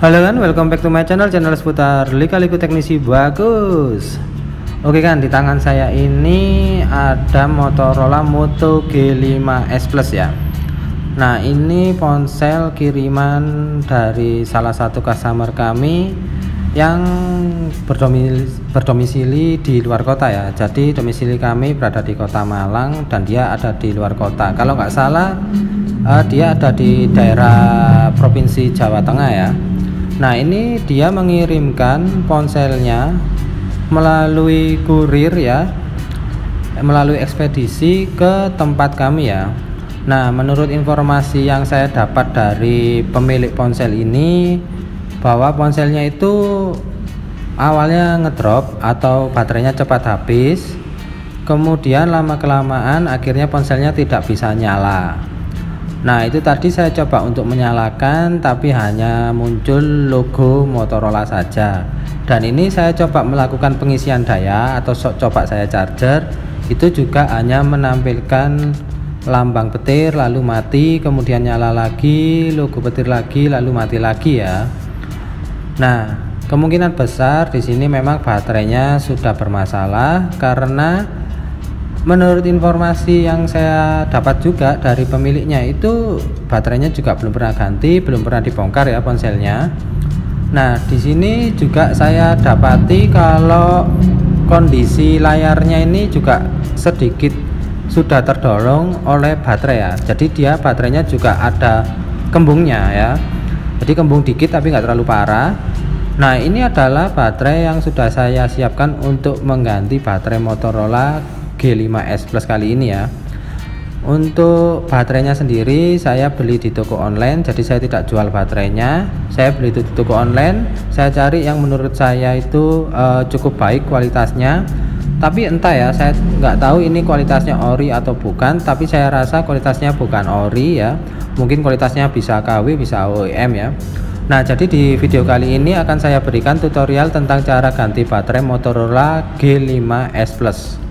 Halo kan, welcome back to my channel seputar lika-liku teknisi bagus. Oke kan, di tangan saya ini ada Motorola Moto G5S Plus ya. Nah, ini ponsel kiriman dari salah satu customer kami yang berdomisili di luar kota ya. Jadi domisili kami berada di kota Malang dan dia ada di luar kota. Kalau nggak salah dia ada di daerah provinsi Jawa Tengah ya. Nah, ini dia mengirimkan ponselnya melalui kurir ya, melalui ekspedisi ke tempat kami ya. Nah, menurut informasi yang saya dapat dari pemilik ponsel ini, bahwa ponselnya itu awalnya ngedrop atau baterainya cepat habis, kemudian lama-kelamaan akhirnya ponselnya tidak bisa nyala. Nah, itu tadi saya coba untuk menyalakan, tapi hanya muncul logo Motorola saja. Dan ini saya coba melakukan pengisian daya atau coba saya charger, itu juga hanya menampilkan lambang petir lalu mati, kemudian nyala lagi, logo petir lagi, lalu mati lagi ya. Nah, kemungkinan besar di sini memang baterainya sudah bermasalah, karena menurut informasi yang saya dapat juga dari pemiliknya itu baterainya juga belum pernah ganti, belum pernah dibongkar ya ponselnya. Nah, di sini juga saya dapati kalau kondisi layarnya ini juga sedikit sudah terdorong oleh baterai ya. Jadi dia baterainya juga ada kembungnya ya. Jadi kembung dikit tapi nggak terlalu parah. Nah, ini adalah baterai yang sudah saya siapkan untuk mengganti baterai Motorola G5S Plus kali ini ya. Untuk baterainya sendiri saya beli di toko online, jadi saya tidak jual baterainya. Saya beli itu di toko online, saya cari yang menurut saya itu cukup baik kualitasnya. Tapi entah ya, saya nggak tahu ini kualitasnya ori atau bukan, tapi saya rasa kualitasnya bukan ori ya. Mungkin kualitasnya bisa KW, bisa OEM ya. Nah, jadi di video kali ini akan saya berikan tutorial tentang cara ganti baterai Motorola G5S Plus.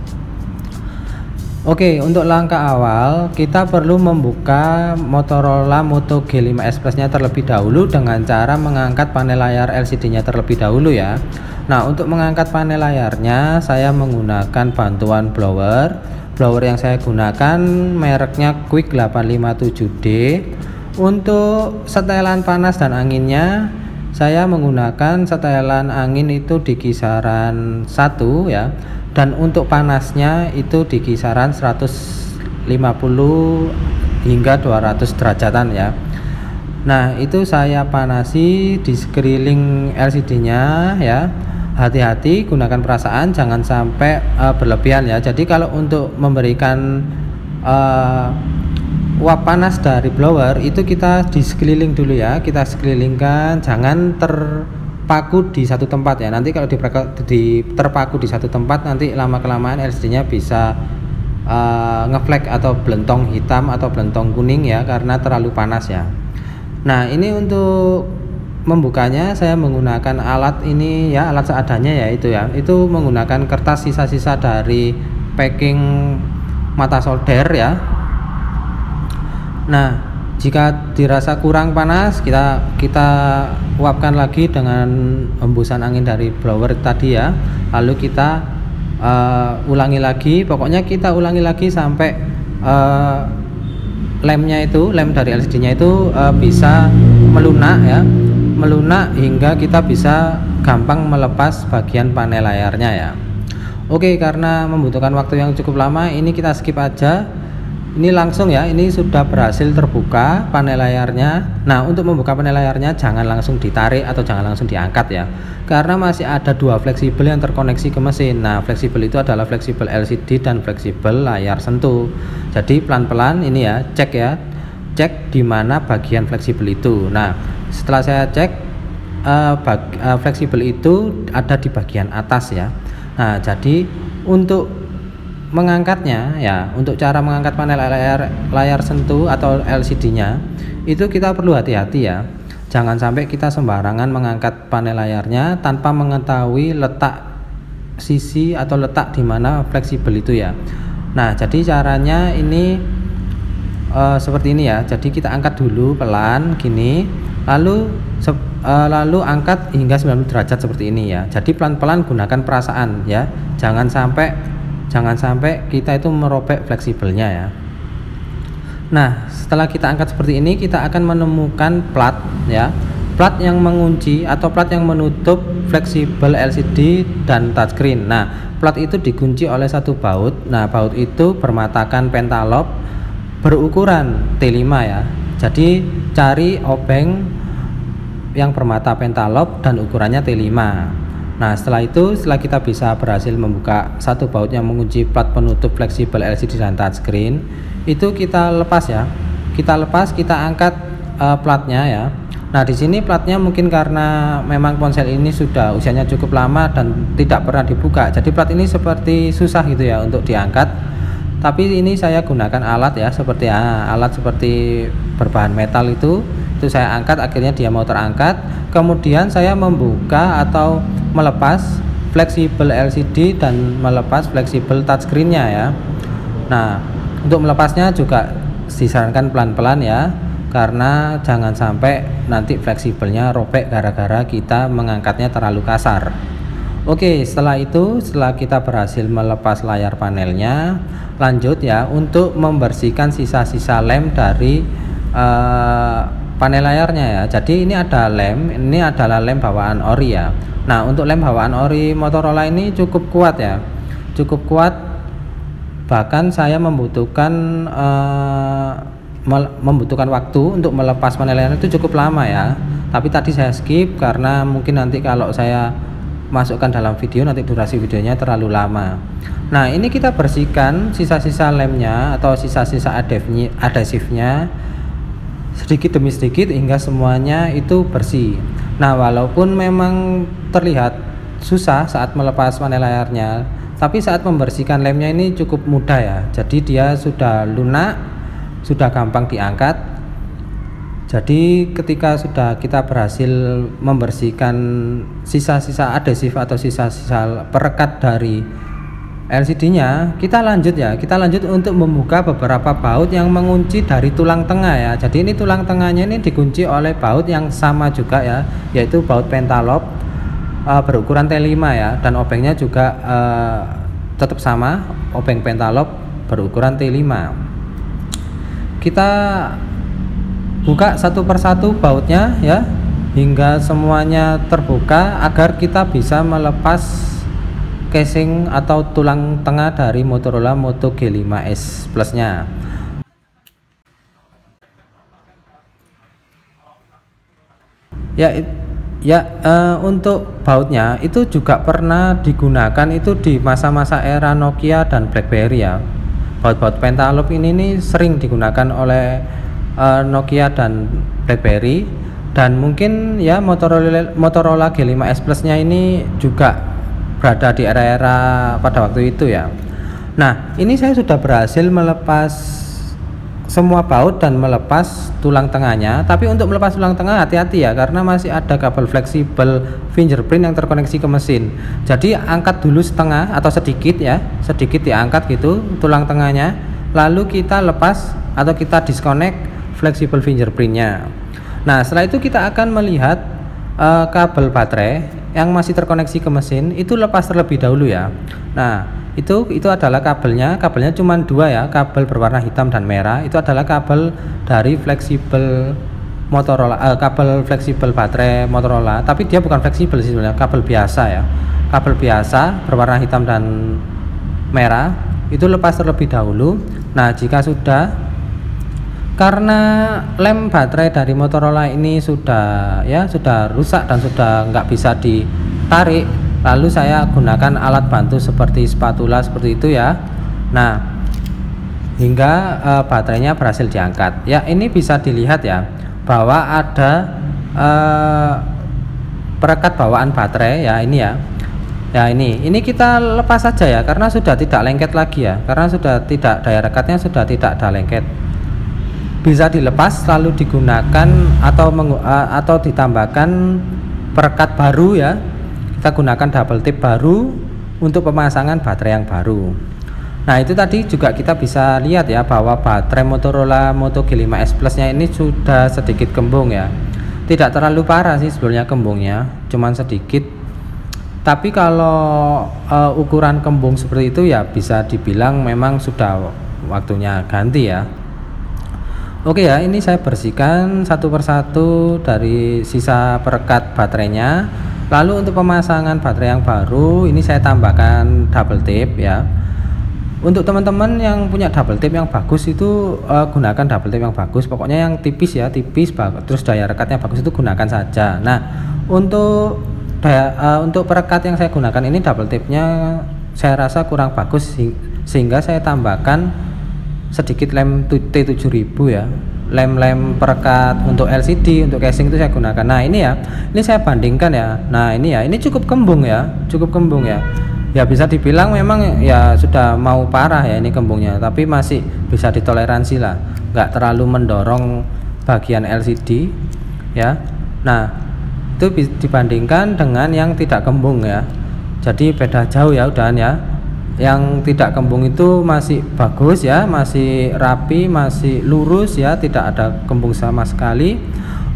Oke, untuk langkah awal kita perlu membuka Motorola Moto G5S Plus nya terlebih dahulu dengan cara mengangkat panel layar LCD nya terlebih dahulu ya. Nah, untuk mengangkat panel layarnya saya menggunakan bantuan blower yang saya gunakan mereknya Quick 857D. Untuk setelan panas dan anginnya saya menggunakan setelan angin itu di kisaran 1 ya. Dan untuk panasnya itu di kisaran 150 hingga 200 derajatan ya. Nah, itu saya panasi di sekeliling LCD-nya ya. Hati-hati, gunakan perasaan, jangan sampai berlebihan ya. Jadi kalau untuk memberikan uap panas dari blower itu kita di sekeliling dulu ya. Kita sekelilingkan, jangan terpaku di satu tempat ya. Nanti kalau terpaku di satu tempat, nanti lama-kelamaan LCD-nya bisa ngeflag atau belentong hitam atau belentong kuning ya, karena terlalu panas ya. Nah, ini untuk membukanya saya menggunakan alat ini ya, alat seadanya ya, itu menggunakan kertas sisa-sisa dari packing mata solder ya. Nah, jika dirasa kurang panas, kita uapkan lagi dengan hembusan angin dari blower tadi ya. Lalu kita ulangi lagi, pokoknya kita ulangi lagi sampai lem dari LCD-nya itu bisa melunak ya. Melunak hingga kita bisa gampang melepas bagian panel layarnya ya. Oke, karena membutuhkan waktu yang cukup lama, ini kita skip aja. Ini langsung ya, ini sudah berhasil terbuka panel layarnya. Nah, untuk membuka panel layarnya jangan langsung ditarik atau jangan langsung diangkat ya, karena masih ada dua fleksibel yang terkoneksi ke mesin. Nah, fleksibel itu adalah fleksibel LCD dan fleksibel layar sentuh. Jadi pelan-pelan ini ya, cek di mana bagian fleksibel itu. Nah, setelah saya cek fleksibel itu ada di bagian atas ya. Nah, jadi untuk mengangkatnya ya, untuk cara mengangkat panel layar sentuh atau LCD-nya itu kita perlu hati-hati ya. Jangan sampai kita sembarangan mengangkat panel layarnya tanpa mengetahui letak sisi atau letak di mana fleksibel itu ya. Nah, jadi caranya ini seperti ini ya. Jadi kita angkat dulu pelan gini, lalu angkat hingga 90 derajat seperti ini ya. Jadi pelan-pelan gunakan perasaan ya. Jangan sampai kita itu merobek fleksibelnya ya. Nah, setelah kita angkat seperti ini, kita akan menemukan plat ya. Plat yang mengunci atau plat yang menutup fleksibel LCD dan touchscreen. Nah, plat itu dikunci oleh satu baut. Nah, baut itu bermatakan pentalob berukuran T5 ya. Jadi cari obeng yang bermata pentalob dan ukurannya T5. Nah, setelah kita bisa berhasil membuka satu baut yang mengunci plat penutup fleksibel LCD dan touchscreen, itu kita lepas ya. Kita angkat platnya ya. Nah, di sini platnya mungkin karena memang ponsel ini sudah usianya cukup lama dan tidak pernah dibuka. Jadi plat ini seperti susah gitu ya untuk diangkat. Tapi ini saya gunakan alat ya, alat seperti berbahan metal itu saya angkat, akhirnya dia mau terangkat. Kemudian saya membuka atau melepas fleksibel LCD dan melepas fleksibel touchscreen-nya ya. Nah, untuk melepasnya juga disarankan pelan-pelan ya, karena jangan sampai nanti fleksibelnya robek gara-gara kita mengangkatnya terlalu kasar. Oke, setelah kita berhasil melepas layar panelnya, lanjut ya untuk membersihkan sisa-sisa lem dari panel layarnya ya. Jadi ini adalah lem bawaan ori ya. Nah, untuk lem bawaan ori Motorola ini cukup kuat ya, bahkan saya membutuhkan waktu untuk melepas panel layar itu cukup lama ya. Tapi tadi saya skip karena mungkin nanti kalau saya masukkan dalam video nanti durasi videonya terlalu lama. Nah, ini kita bersihkan sisa-sisa lemnya atau sisa-sisa adhesifnya sedikit demi sedikit hingga semuanya itu bersih. Nah, walaupun memang terlihat susah saat melepas panel layarnya, tapi saat membersihkan lemnya ini cukup mudah ya. Jadi dia sudah lunak, sudah gampang diangkat. Jadi ketika sudah kita berhasil membersihkan sisa-sisa adhesif atau sisa-sisa perekat dari LCD-nya, kita lanjut untuk membuka beberapa baut yang mengunci dari tulang tengah ya. Jadi ini tulang tengahnya ini dikunci oleh baut yang sama juga ya, yaitu baut pentalob berukuran T5 ya, dan obengnya juga tetap sama, obeng pentalob berukuran T5. Kita buka satu persatu bautnya ya hingga semuanya terbuka agar kita bisa melepas casing atau tulang tengah dari Motorola Moto G5S Plus nya. Untuk bautnya itu juga pernah digunakan itu di masa-masa era Nokia dan BlackBerry ya. Baut-baut pentalob ini nih sering digunakan oleh Nokia dan BlackBerry, dan mungkin ya Motorola G5S Plus nya ini juga berada di era-era pada waktu itu ya. Nah, ini saya sudah berhasil melepas semua baut dan melepas tulang tengahnya. Tapi untuk melepas tulang tengah hati-hati ya, karena masih ada kabel fleksibel fingerprint yang terkoneksi ke mesin. Jadi angkat dulu setengah atau sedikit diangkat gitu tulang tengahnya, lalu kita lepas atau kita disconnect fleksibel fingerprintnya. Nah, setelah itu kita akan melihat kabel baterai yang masih terkoneksi ke mesin itu lepas terlebih dahulu ya. Nah, itu adalah kabelnya cuma dua ya, kabel berwarna hitam dan merah. Itu adalah kabel dari fleksibel Motorola, kabel fleksibel baterai Motorola, tapi dia bukan fleksibel sih sebenarnya, kabel biasa ya, kabel biasa berwarna hitam dan merah itu lepas terlebih dahulu. Nah, jika sudah, karena lem baterai dari Motorola ini sudah rusak dan sudah nggak bisa ditarik, lalu saya gunakan alat bantu seperti spatula seperti itu ya. Nah, hingga baterainya berhasil diangkat ya. Ini bisa dilihat ya bahwa ada perekat bawaan baterai ya, ini ya. Ya, ini kita lepas saja ya, karena sudah tidak lengket lagi ya, karena sudah tidak, daya rekatnya sudah tidak ada lengket. Bisa dilepas lalu digunakan atau ditambahkan perekat baru ya. Kita gunakan double tip baru untuk pemasangan baterai yang baru. Nah, itu tadi juga kita bisa lihat ya bahwa baterai Motorola Moto G5S Plus nya ini sudah sedikit kembung ya. tidak terlalu parah sih sebenarnya kembungnya, cuman sedikit. Tapi kalau ukuran kembung seperti itu ya bisa dibilang memang sudah waktunya ganti ya. Oke ya, ini saya bersihkan satu persatu dari sisa perekat baterainya. Lalu untuk pemasangan baterai yang baru ini saya tambahkan double tip ya. Untuk teman-teman yang punya double tip yang bagus itu gunakan double tip yang bagus. Pokoknya yang tipis ya, tipis terus daya rekatnya bagus itu gunakan saja. Nah, untuk perekat yang saya gunakan ini double tipnya saya rasa kurang bagus sehingga saya tambahkan sedikit lem T7000 ya, lem perekat untuk LCD, untuk casing itu saya gunakan. Nah ini ya, ini saya bandingkan ya. Nah ini ya, ini cukup kembung ya, ya bisa dibilang memang ya sudah mau parah ya ini kembungnya, tapi masih bisa ditoleransi lah, nggak terlalu mendorong bagian LCD ya. Nah itu dibandingkan dengan yang tidak kembung ya, jadi beda jauh ya udahan ya. Yang tidak kembung itu masih bagus ya, masih rapi, masih lurus ya, tidak ada kembung sama sekali.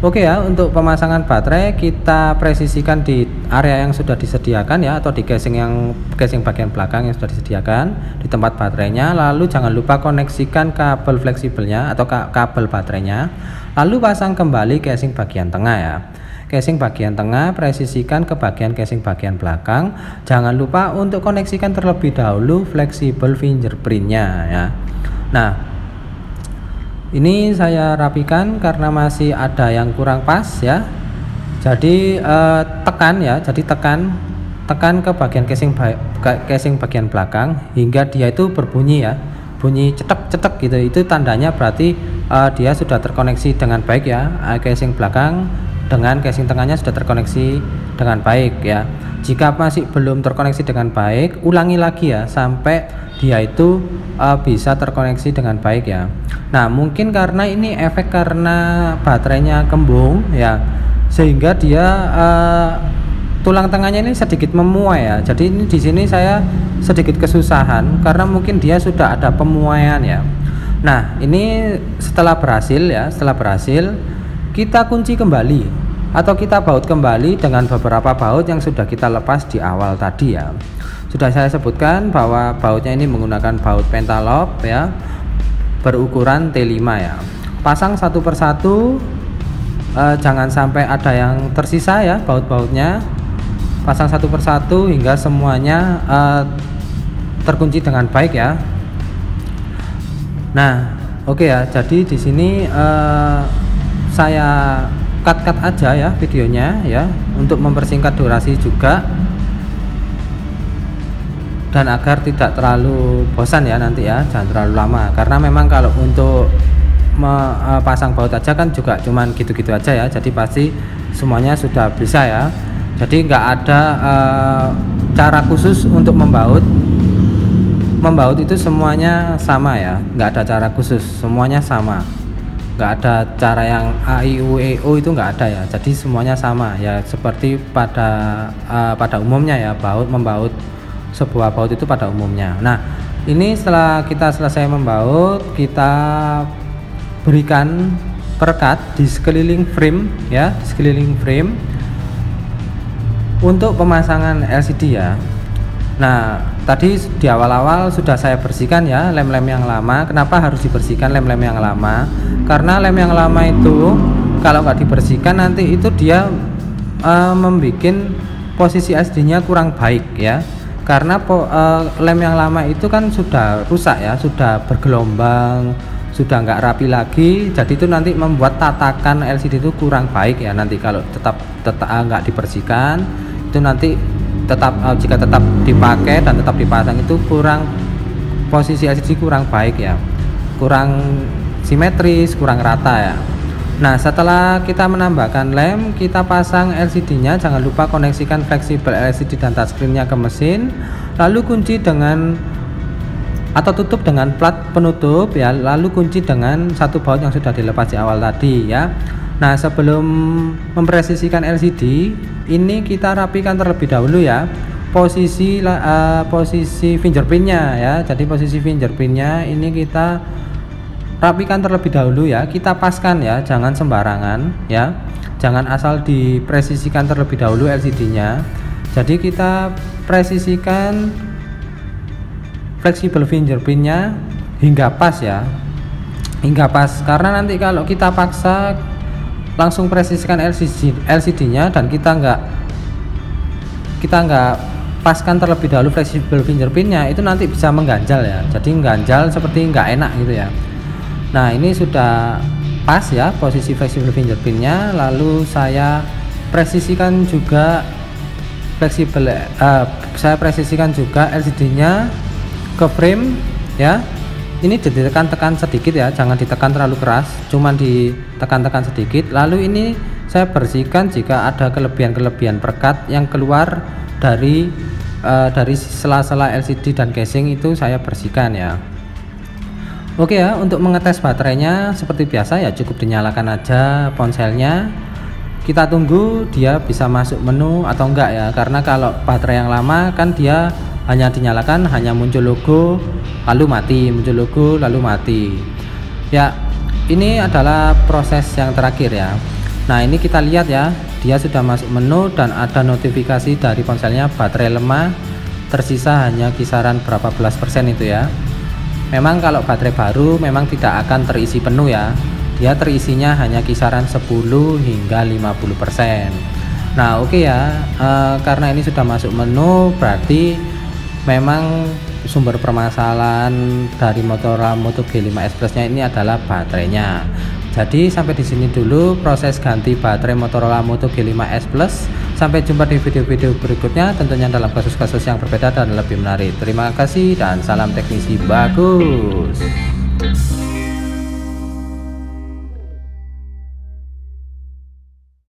Oke ya, untuk pemasangan baterai kita presisikan di area yang sudah disediakan ya, atau di casing bagian belakang yang sudah disediakan di tempat baterainya. Lalu jangan lupa koneksikan kabel fleksibelnya atau kabel baterainya. Lalu pasang kembali casing bagian tengah ya. Casing bagian tengah presisikan ke bagian casing bagian belakang. Jangan lupa untuk koneksikan terlebih dahulu fleksibel fingerprintnya ya. Nah ini saya rapikan karena masih ada yang kurang pas ya. Jadi tekan ya, tekan ke bagian casing bagian belakang hingga dia itu berbunyi ya, bunyi cetek gitu. Itu tandanya berarti dia sudah terkoneksi dengan baik ya. Casing belakang dengan casing tengahnya sudah terkoneksi dengan baik ya. Jika masih belum terkoneksi dengan baik, ulangi lagi ya sampai dia itu bisa terkoneksi dengan baik ya. Nah mungkin karena ini efek karena baterainya kembung ya, sehingga dia tulang tengahnya ini sedikit memuai ya. Jadi ini di sini saya sedikit kesusahan karena mungkin dia sudah ada pemuaian ya. Nah ini setelah berhasil kita kunci kembali atau kita baut kembali dengan beberapa baut yang sudah kita lepas di awal tadi ya. Sudah saya sebutkan bahwa bautnya ini menggunakan baut pentalob ya, berukuran T5 ya. Pasang satu persatu, jangan sampai ada yang tersisa ya baut-bautnya. Pasang satu persatu hingga semuanya terkunci dengan baik ya. Nah oke ya, jadi di sini saya cut aja ya videonya ya, untuk mempersingkat durasi juga dan agar tidak terlalu bosan ya nanti ya, jangan terlalu lama karena memang kalau untuk pasang baut aja kan juga cuman gitu-gitu aja ya, jadi pasti semuanya sudah bisa ya. Jadi nggak ada cara khusus untuk membaut itu semuanya sama ya, nggak ada cara khusus, semuanya sama. Nggak ada cara yang A, I, U, E, O itu nggak ada ya, jadi semuanya sama ya, seperti pada umumnya ya, membaut sebuah baut itu pada umumnya. Nah ini setelah kita selesai membaut, kita berikan perekat di sekeliling frame ya, sekeliling frame untuk pemasangan LCD ya. Nah tadi di awal-awal sudah saya bersihkan ya lem-lem yang lama. Kenapa harus dibersihkan lem-lem yang lama? Karena lem yang lama itu kalau nggak dibersihkan nanti itu dia membuat posisi SD-nya kurang baik ya. Karena lem yang lama itu kan sudah rusak ya, sudah bergelombang, sudah nggak rapi lagi. Jadi itu nanti membuat tatakan LCD itu kurang baik ya. Nanti kalau tetap nggak dibersihkan itu nanti jika tetap dipakai dan tetap dipasang itu posisi LCD kurang baik ya, kurang simetris, kurang rata ya. Nah setelah kita menambahkan lem, kita pasang LCD-nya. Jangan lupa koneksikan fleksibel LCD dan touchscreen-nya ke mesin, lalu kunci dengan atau tutup dengan plat penutup ya, lalu kunci dengan satu baut yang sudah dilepas di awal tadi ya. Nah sebelum mempresisikan LCD ini kita rapikan terlebih dahulu ya posisi fingerprintnya ya. Jadi posisi fingerprintnya ini kita rapikan terlebih dahulu ya, kita paskan ya, jangan sembarangan ya. jangan asal dipresisikan terlebih dahulu LCD-nya. Jadi kita presisikan fleksibel fingerprint-nya hingga pas ya, hingga pas, karena nanti kalau kita paksa langsung presisikan LCD-nya dan kita nggak paskan terlebih dahulu fleksibel fingerprint-nya, itu nanti bisa mengganjal ya, jadi mengganjal seperti nggak enak gitu ya. Nah ini sudah pas ya posisi fleksibel fingerprint-nya, lalu saya presisikan juga LCD-nya ke frame ya. Ini ditekan-tekan sedikit ya, jangan ditekan terlalu keras, cuman ditekan-tekan sedikit. Lalu ini saya bersihkan jika ada kelebihan perekat yang keluar dari sela-sela LCD dan casing, itu saya bersihkan ya. Oke ya, untuk mengetes baterainya seperti biasa ya, cukup dinyalakan aja ponselnya. Kita tunggu dia bisa masuk menu atau enggak ya, karena kalau baterai yang lama kan dia hanya dinyalakan, hanya muncul logo lalu mati, muncul logo lalu mati ya. Ini adalah proses yang terakhir ya. Nah ini kita lihat ya, dia sudah masuk menu dan ada notifikasi dari ponselnya baterai lemah, tersisa hanya kisaran berapa belas persen itu ya. Memang kalau baterai baru memang tidak akan terisi penuh ya, dia terisinya hanya kisaran 10 hingga 50%. Nah oke ya, karena ini sudah masuk menu, berarti memang sumber permasalahan dari Motorola Moto G5 S Plus nya ini adalah baterainya. Jadi sampai di sini dulu proses ganti baterai Motorola Moto G5 S Plus. Sampai jumpa di video-video berikutnya, tentunya dalam kasus-kasus yang berbeda dan lebih menarik. Terima kasih dan salam teknisi bagus.